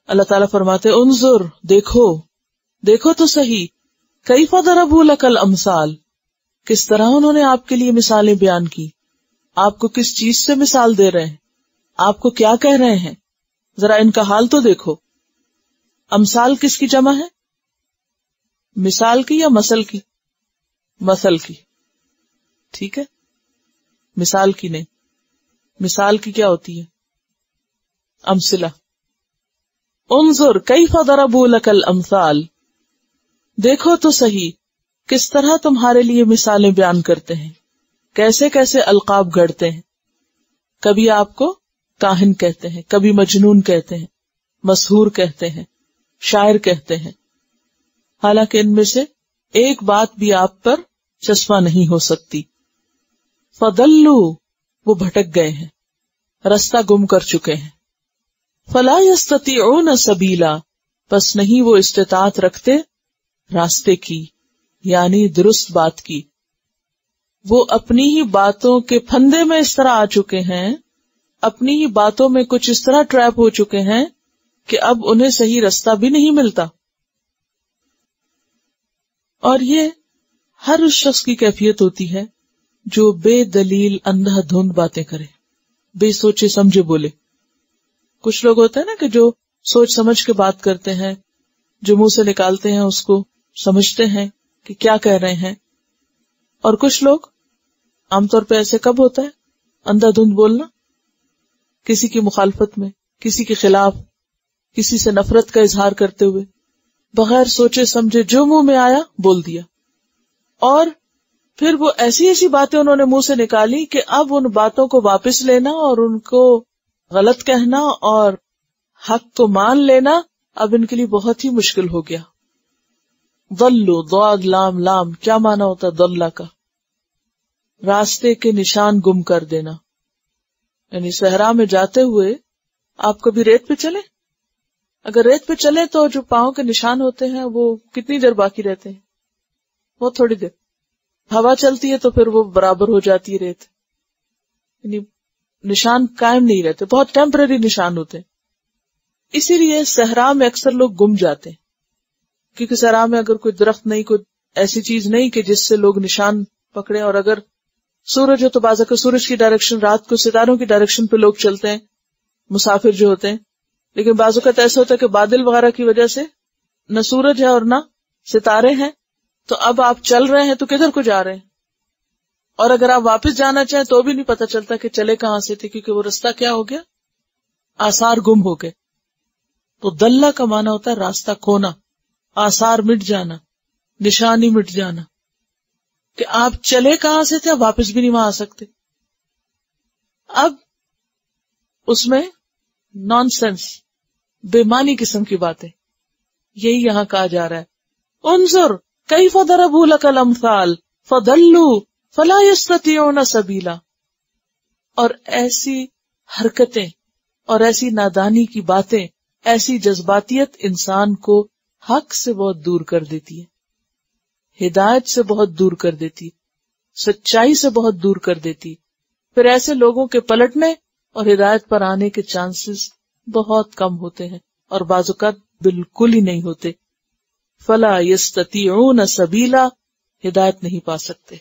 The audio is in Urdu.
اللہ تعالیٰ فرماتے انظر، دیکھو تو صحیح، کیف ضربوا لک الامثال، کس طرح انہوں نے آپ کے لیے مثالیں بیان کی، آپ کو کس چیز سے مثال دے رہے ہیں، آپ کو کیا کہہ رہے ہیں، ذرا ان کا حال تو دیکھو. امثال کس کی جمع ہے؟ مثال کی یا مثل کی؟ مثل کی. ٹھیک ہے، مثال کی نہیں. مثال کی کیا ہوتی ہے؟ امثلہ. انظر کیف ضربوا لک الامثال، دیکھو تو صحیح کس طرح تمہارے لیے مثالیں بیان کرتے ہیں، کیسے کیسے القاب گڑتے ہیں. کبھی آپ کو کاہن کہتے ہیں، کبھی مجنون کہتے ہیں، مسحور کہتے ہیں، شاعر کہتے ہیں، حالانکہ ان میں سے ایک بات بھی آپ پر چسپاں نہیں ہو سکتی. فضلوا، وہ بھٹک گئے ہیں، رستہ گم کر چکے ہیں. فلا یستطیعون سبیلا، پس نہیں وہ استطاعت رکھتے راستے کی، یعنی درست بات کی. وہ اپنی ہی باتوں کے پھندے میں اس طرح آ چکے ہیں، اپنی ہی باتوں میں کچھ اس طرح ٹریپ ہو چکے ہیں کہ اب انہیں صحیح رستہ بھی نہیں ملتا. اور یہ ہر اس شخص کی کیفیت ہوتی ہے جو بے دلیل اندھا دھند باتیں کرے، بے سوچے سمجھے بولے. کچھ لوگ ہوتے ہیں نا کہ جو سوچ سمجھ کے بات کرتے ہیں، جو منہ سے نکالتے ہیں اس کو سمجھتے ہیں کہ کیا کہہ رہے ہیں. اور کچھ لوگ عام طور پہ ایسے کب ہوتا ہے اندھا دھند بولنا، کسی کی مخالفت میں، کسی کے خلاف، کسی سے نفرت کا اظہار کرتے ہوئے، بغیر سوچے سمجھے جو منہ میں آیا بول دیا. اور پھر وہ ایسی ایسی باتیں انہوں نے منہ سے نکالی کہ اب ان باتوں کو واپس لینا اور ان کو غلط کہنا اور حق کو مان لینا اب ان کے لیے بہت ہی مشکل ہو گیا. ضلوا، ضاد لام لام، کیا معنی ہوتا ہے ضلع کا؟ راستے کے نشان گم کر دینا. یعنی صحرا میں جاتے ہوئے آپ کبھی ریت پہ چلیں، اگر ریت پہ چلیں تو جو پاؤں کے نشان ہوتے ہیں وہ کتنی دیر باقی رہتے ہیں؟ وہ تھوڑی دیر. ہوا چلتی ہے تو پھر وہ برابر ہو جاتی ہے ریت، یعنی نشان قائم نہیں رہتے، بہت ٹیمپرری نشان ہوتے ہیں. اسی لیے صحرا میں اکثر لوگ گم جاتے ہیں، کیونکہ صحرا میں اگر کوئی درخت نہیں، کوئی ایسی چیز نہیں کہ جس سے لوگ نشان پکڑیں. اور اگر سورج ہو تو بعض اوقات سورج کی ڈائریکشن، رات کو ستاروں کی ڈائریکشن پہ لوگ چلتے ہیں، مسافر جو ہوتے ہیں. لیکن بعض اوقات ایسا ہوتا ہے کہ بادل وغیرہ کی وجہ سے نہ سورج ہے اور نہ ستارے ہیں، تو اب آپ چل رہے ہیں تو کدھر کو جا رہے ہیں. اور اگر آپ واپس جانا چاہیں تو بھی نہیں پتا چلتا کہ چلے کہاں سے تھے، کیونکہ وہ رستہ کیا ہو گیا، آثار گم ہو گئے. تو دلہ کا معنی ہوتا ہے راستہ کھونا، آثار مٹ جانا، نشانی مٹ جانا، کہ آپ چلے کہاں سے تھے، واپس بھی نہیں وہاں آ سکتے. اب اس میں نان سینس، بے معنی قسم کی باتیں، یہی یہاں کہا جا رہا ہے. انظر کیف ضربوا لک الامثال فضلوا فلا یستطیعون سبیلا. اور ایسی حرکتیں اور ایسی نادانی کی باتیں، ایسی جذباتیت انسان کو حق سے بہت دور کر دیتی ہے، ہدایت سے بہت دور کر دیتی، سچائی سے بہت دور کر دیتی. پھر ایسے لوگوں کے پلٹنے اور ہدایت پر آنے کے چانسز بہت کم ہوتے ہیں، اور بعض اوقات بالکل ہی نہیں ہوتے. فلا یستطیعون سبیلا، ہدایت نہیں پا سکتے.